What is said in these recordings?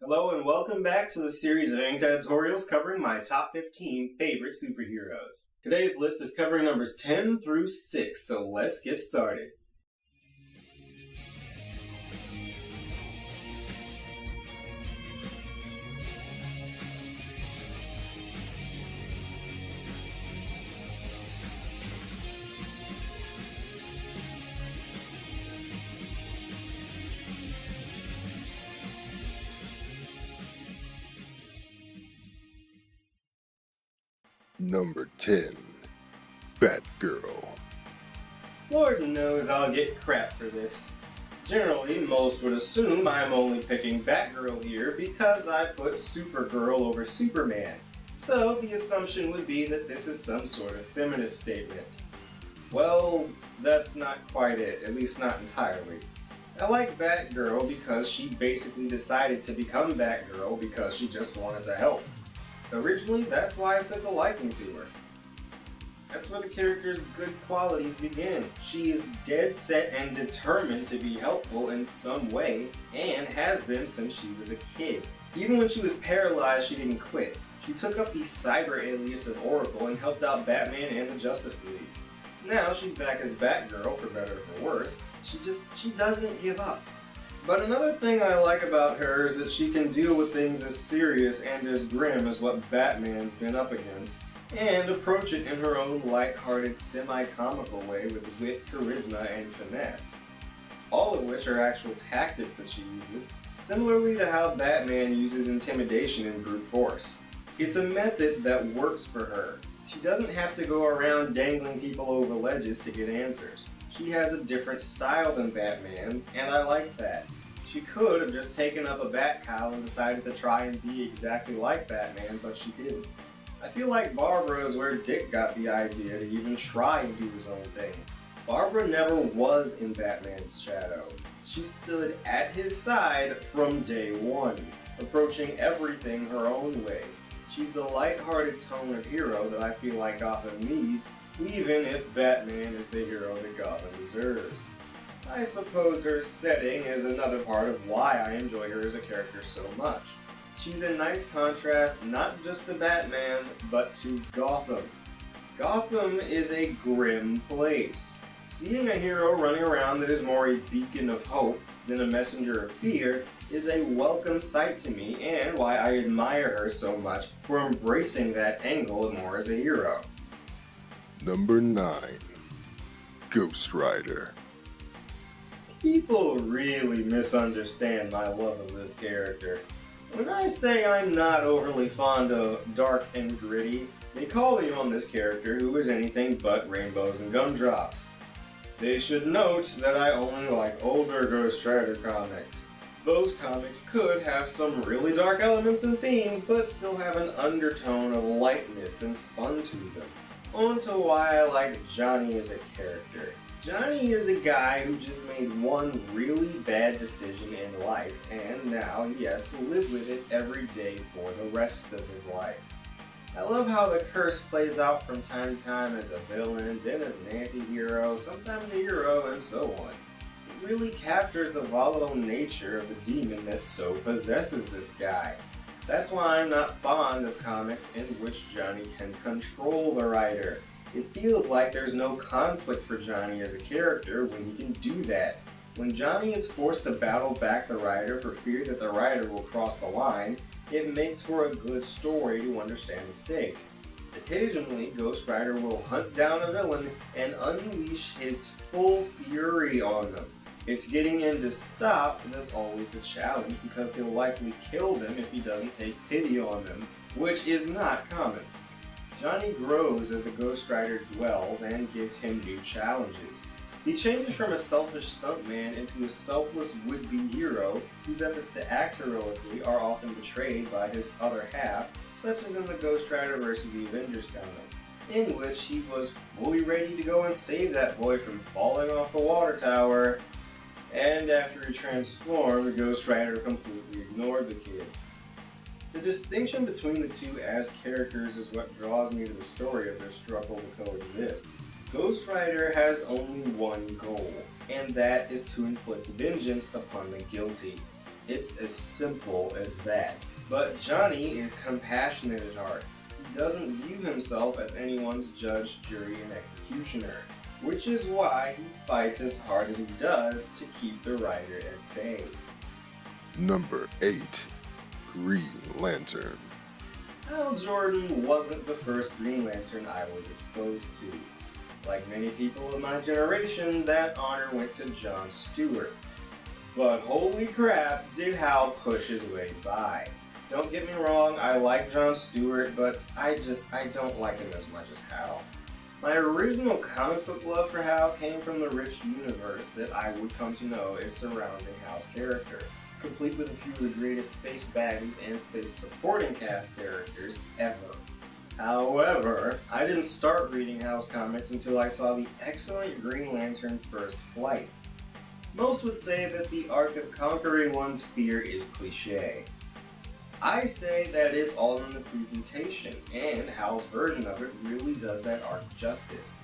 Hello and welcome back to the series of editorials covering my top 15 favorite superheroes. Today's list is covering numbers 10 through 6, so let's get started. Number 10, Batgirl. Lord knows I'll get crap for this. Generally, most would assume I'm only picking Batgirl here because I put Supergirl over Superman, so the assumption would be that this is some sort of feminist statement. Well, that's not quite it, at least not entirely. I like Batgirl because she basically decided to become Batgirl because she just wanted to help. Originally, that's why I took a liking to her. That's where the character's good qualities begin. She is dead set and determined to be helpful in some way, and has been since she was a kid. Even when she was paralyzed, she didn't quit. She took up the cyber alias of Oracle and helped out Batman and the Justice League. Now she's back as Batgirl, for better or for worse. She doesn't give up. But another thing I like about her is that she can deal with things as serious and as grim as what Batman's been up against, and approach it in her own light-hearted, semi-comical way with wit, charisma, and finesse. All of which are actual tactics that she uses, similarly to how Batman uses intimidation and brute force. It's a method that works for her. She doesn't have to go around dangling people over ledges to get answers. She has a different style than Batman's, and I like that. She could have just taken up a bat cowl and decided to try and be exactly like Batman, but she didn't. I feel like Barbara is where Dick got the idea to even try and do his own thing. Barbara never was in Batman's shadow. She stood at his side from day one, approaching everything her own way. She's the light-hearted tone of hero that I feel like Gotham needs, even if Batman is the hero that Gotham deserves. I suppose her setting is another part of why I enjoy her as a character so much. She's a nice contrast not just to Batman, but to Gotham. Gotham is a grim place. Seeing a hero running around that is more a beacon of hope than a messenger of fear is a welcome sight to me, and why I admire her so much for embracing that angle more as a hero. Number 9, Ghost Rider. People really misunderstand my love of this character. When I say I'm not overly fond of dark and gritty, they call me on this character who is anything but rainbows and gumdrops. They should note that I only like older Ghost Rider comics. Those comics could have some really dark elements and themes, but still have an undertone of lightness and fun to them. On to why I like Johnny as a character. Johnny is a guy who just made one really bad decision in life, and now he has to live with it every day for the rest of his life. I love how the curse plays out from time to time as a villain, then as an anti-hero, sometimes a hero, and so on. It really captures the volatile nature of the demon that so possesses this guy. That's why I'm not fond of comics in which Johnny can control the writer. It feels like there's no conflict for Johnny as a character when he can do that. When Johnny is forced to battle back the writer for fear that the writer will cross the line, it makes for a good story to understand the stakes. Occasionally, Ghost Rider will hunt down a villain and unleash his full fury on them. It's getting him to stop that's always a challenge because he'll likely kill them if he doesn't take pity on them, which is not common. Johnny grows as the Ghost Rider dwells and gives him new challenges. He changes from a selfish stuntman into a selfless would-be hero whose efforts to act heroically are often betrayed by his other half, such as in the Ghost Rider vs. the Avengers comic, in which he was fully ready to go and save that boy from falling off the water tower, and after he transformed, Ghost Rider completely ignored the kid. The distinction between the two as characters is what draws me to the story of their struggle to coexist. Ghost Rider has only one goal, and that is to inflict vengeance upon the guilty. It's as simple as that. But Johnny is compassionate at heart. He doesn't view himself as anyone's judge, jury, and executioner, which is why he fights as hard as he does to keep the writer at bay. Number 8. Green Lantern. Hal Jordan wasn't the first Green Lantern I was exposed to. Like many people of my generation, that honor went to John Stewart. But holy crap, did Hal push his way by. Don't get me wrong, I like John Stewart, but I don't like him as much as Hal. My original comic book love for Hal came from the rich universe that I would come to know is surrounding Hal's character, complete with a few of the greatest space baddies and space supporting cast characters ever. However, I didn't start reading Hal's comics until I saw the excellent Green Lantern First Flight. Most would say that the arc of conquering one's fear is cliché. I say that it's all in the presentation, and Hal's version of it really does that arc justice.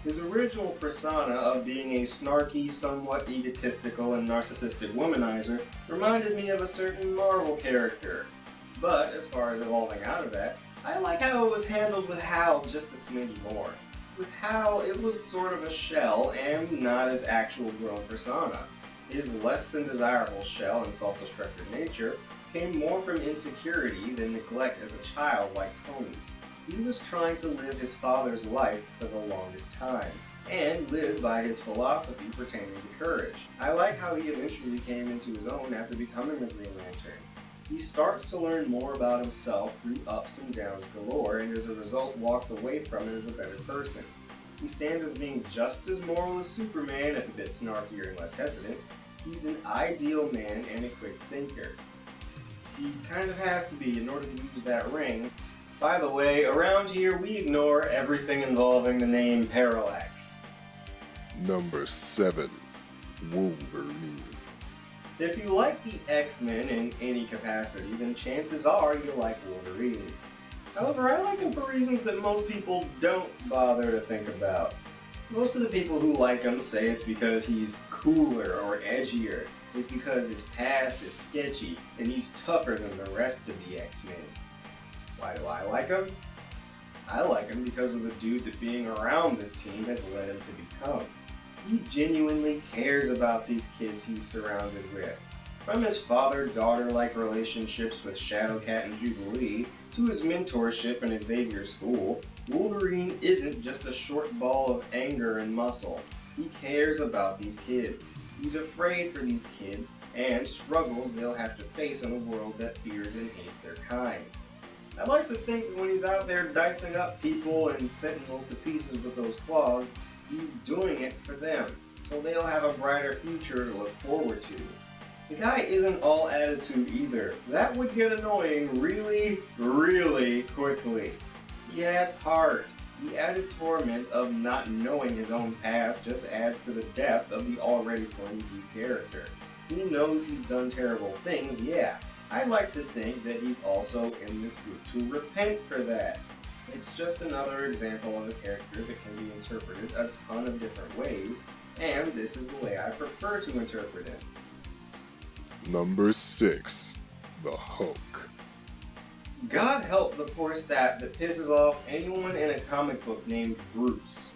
His original persona of being a snarky, somewhat egotistical, and narcissistic womanizer reminded me of a certain Marvel character. But as far as evolving out of that, I like how it was handled with Hal just a smidge more. With Hal, it was sort of a shell and not his actual grown persona. His less than desirable shell and self-destructive nature came more from insecurity than neglect as a child like Tony's. He was trying to live his father's life for the longest time, and lived by his philosophy pertaining to courage. I like how he eventually came into his own after becoming the Green Lantern. He starts to learn more about himself through ups and downs galore, and as a result walks away from it as a better person. He stands as being just as moral as Superman, if a bit snarkier and less hesitant. He's an ideal man and a quick thinker. He kind of has to be in order to use that ring. By the way, around here we ignore everything involving the name Parallax. Number 7. Wolverine. If you like the X-Men in any capacity, then chances are you like Wolverine. However, I like him for reasons that most people don't bother to think about. Most of the people who like him say it's because he's cooler or edgier. It's because his past is sketchy and he's tougher than the rest of the X-Men. Why do I like him? I like him because of the dude that being around this team has led him to become. He genuinely cares about these kids he's surrounded with. From his father-daughter-like relationships with Shadowcat and Jubilee, to his mentorship in Xavier School, Wolverine isn't just a short ball of anger and muscle. He cares about these kids. He's afraid for these kids and struggles they'll have to face in a world that fears and hates their kind. I like to think that when he's out there dicing up people and sentinels to pieces with those claws, he's doing it for them, so they'll have a brighter future to look forward to. The guy isn't all attitude either. That would get annoying really, really quickly. He has heart. The added torment of not knowing his own past just adds to the depth of the already plenty deep character. He knows he's done terrible things, yeah. I like to think that he's also in this group to repent for that. It's just another example of a character that can be interpreted a ton of different ways, and this is the way I prefer to interpret it. Number 6. The Hulk. God help the poor sap that pisses off anyone in a comic book named Bruce.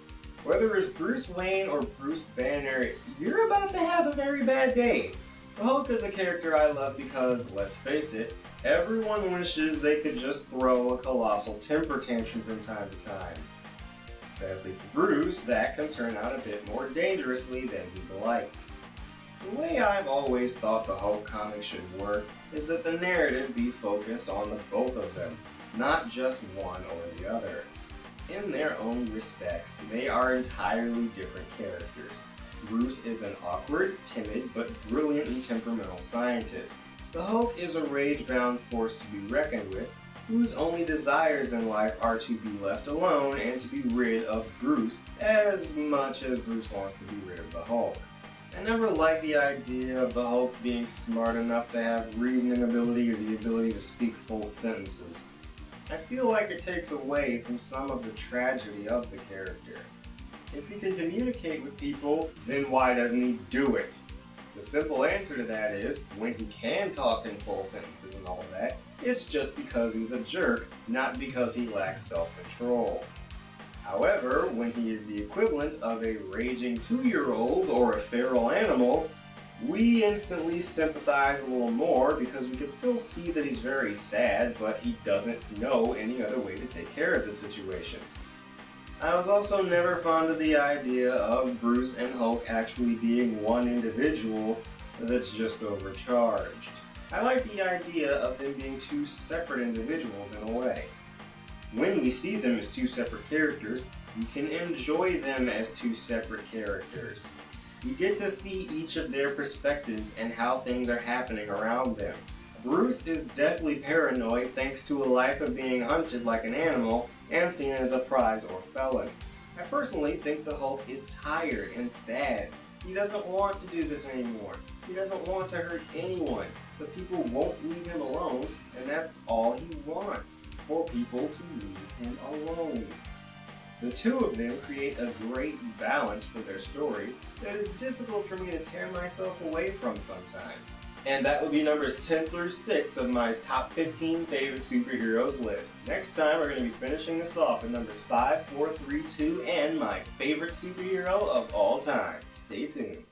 Whether it's Bruce Wayne or Bruce Banner, you're about to have a very bad day. The Hulk is a character I love because, let's face it, everyone wishes they could just throw a colossal temper tantrum from time to time. Sadly for Bruce, that can turn out a bit more dangerously than he'd like. The way I've always thought the Hulk comic should work is that the narrative be focused on the both of them, not just one or the other. In their own respects, they are entirely different characters. Bruce is an awkward, timid, but brilliant and temperamental scientist. The Hulk is a rage-bound force to be reckoned with, whose only desires in life are to be left alone and to be rid of Bruce as much as Bruce wants to be rid of the Hulk. I never liked the idea of the Hulk being smart enough to have reasoning ability or the ability to speak full sentences. I feel like it takes away from some of the tragedy of the character. If he can communicate with people, then why doesn't he do it? The simple answer to that is, when he can talk in full sentences and all that, it's just because he's a jerk, not because he lacks self-control. However, when he is the equivalent of a raging 2-year-old or a feral animal, we instantly sympathize a little more because we can still see that he's very sad, but he doesn't know any other way to take care of the situations. I was also never fond of the idea of Bruce and Hulk actually being one individual that's just overcharged. I like the idea of them being two separate individuals in a way. When we see them as two separate characters, we can enjoy them as two separate characters. We get to see each of their perspectives and how things are happening around them. Bruce is deathly paranoid thanks to a life of being hunted like an animal and seen as a prize or felon. I personally think the Hulk is tired and sad. He doesn't want to do this anymore. He doesn't want to hurt anyone, but people won't leave him alone, and that's all he wants, for people to leave him alone. The two of them create a great balance for their stories that is difficult for me to tear myself away from sometimes. And that would be numbers 10 through 6 of my top 15 favorite superheroes list. Next time we're going to be finishing this off with numbers 5, 4, 3, 2, and my favorite superhero of all time. Stay tuned.